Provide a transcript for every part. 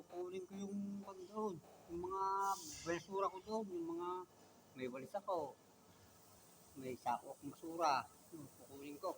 kukunin ko yung pag doon. Yung mga basura ko doon, yung mga may walis ako. May sako akong basura. Kukunin ko.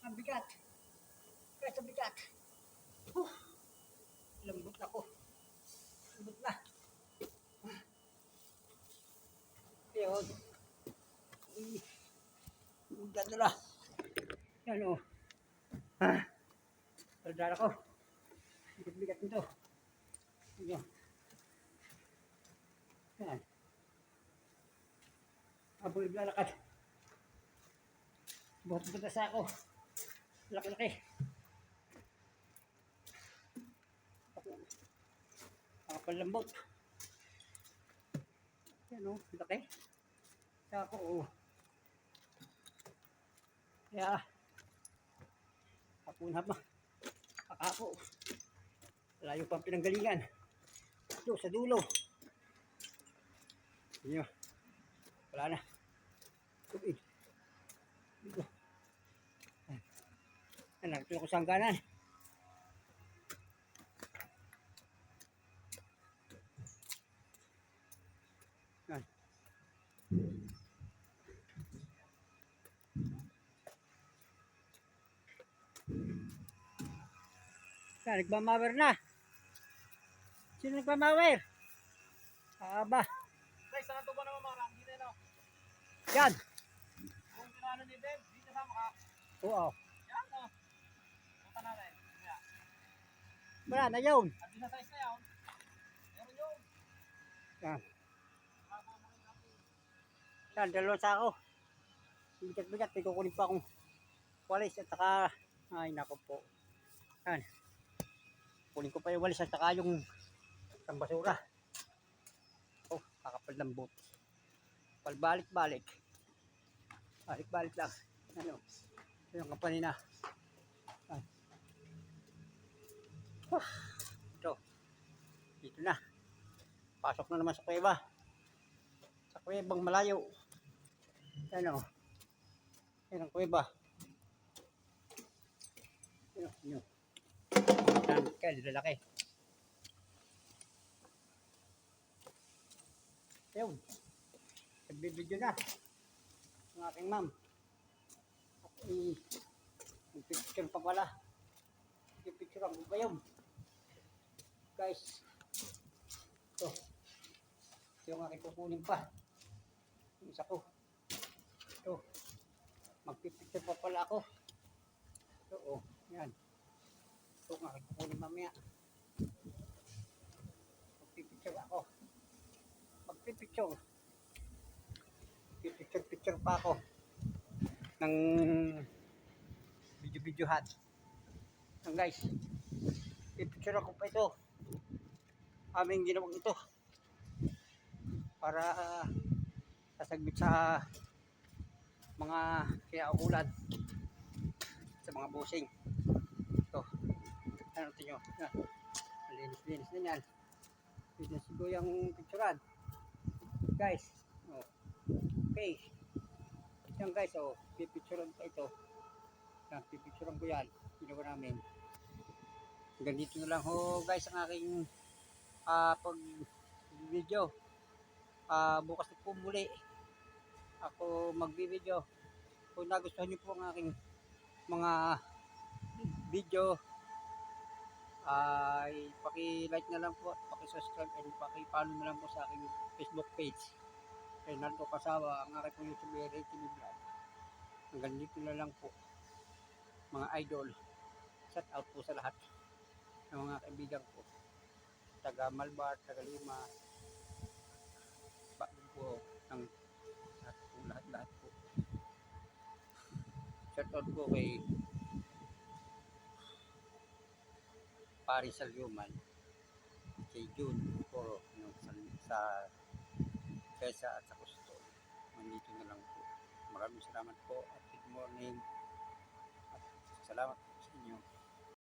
Ang bigat. Kahit ang bigat. Lambot na ko. Lambot na. Yun. Bigat na lang. Yan o. Paldara ko. Bigat nito. Yan. Yan. Habang naglalakad. Buhat-buhat sa ako. Laki-laki. Nakapalambot. Yan o. Laki. Sa ako o. Kaya. Hapon hapa. Ako. Layo pang pinanggalingan. Ito sa dulo. Yan. Wala na. Tubig. Dito. Nagtulog ko sa hangganan. Yan. Yan, nagmamawer na. Sino nagmamawer? Aba. Guys, saan ito ba naman mga ranggi na no? Yan. Kung ginano ni Dave, di kasama ka. Oo. Yan no. Punta natin. Yan. Wala na yun. At di na size na yun. Meron yun. Yan. Bago mo rin natin. Yan, dalawa sa ako. Bigat-bigat. May kukunin pa akong walis at saka, ay nako po. Yan. Kunin ko pa yung walis at saka yung isang basura. Oh, kakapalambot. Palbalik-balik. Balik-balik lang. Ano? Ito yung kapanina. Yan. Ito. Dito na. Pasok na naman sa kuweba. Sa kuwebang malayo. Ano? Yan ang kuweba. Ano? Yan, kaya lalaki. Yun. Nagbibideo na. Ang aking ma'am. At picture pa pala. Picture ang ba yun? Guys. Ito. Ito yung aking kukunin pa. Yung isa ko. Ito. Magpipicture pa pala ako. Ito, oh. Yan. Ito ang aking kukunin mamaya. Magpipicture ako. Magpipicture. Picture pa ako. Ng video-videohan. Yan guys. Pipicture ako pa ito. Aming ginawang ito. Para sasagmit sa mga kinaukulan. Sa mga busing. Ito. Ano ito nyo? Yan. Linis-linis na yan. Linis ko yung picturean. Guys. Oh. Okay. Yan guys. Oh. Pipicturean pa ito. Yan. Pipicturean ko yan. Ginawa namin. Hanggang dito na lang ho guys ang aking pag video. Bukas na po muli ako magbi-video. Kung nagustuhan niyo po ang aking mga video ay paki-like na lang po, paki-subscribe and paki-follow na lang po sa aking Facebook page. Reynaldo Casawa, ang aking YouTuber TV Vlog. Hanggang dito na lang po mga idol. Shout out po sa lahat ng mga kaibigan ko. Taga Malbar, taga Lima, po ng lahat po. Shout out po kay Paris Salyuman, kay June Poro sa Kesa at sa Kusto. Nandito na lang po. Maraming salamat po at good morning at salamat po sa inyo.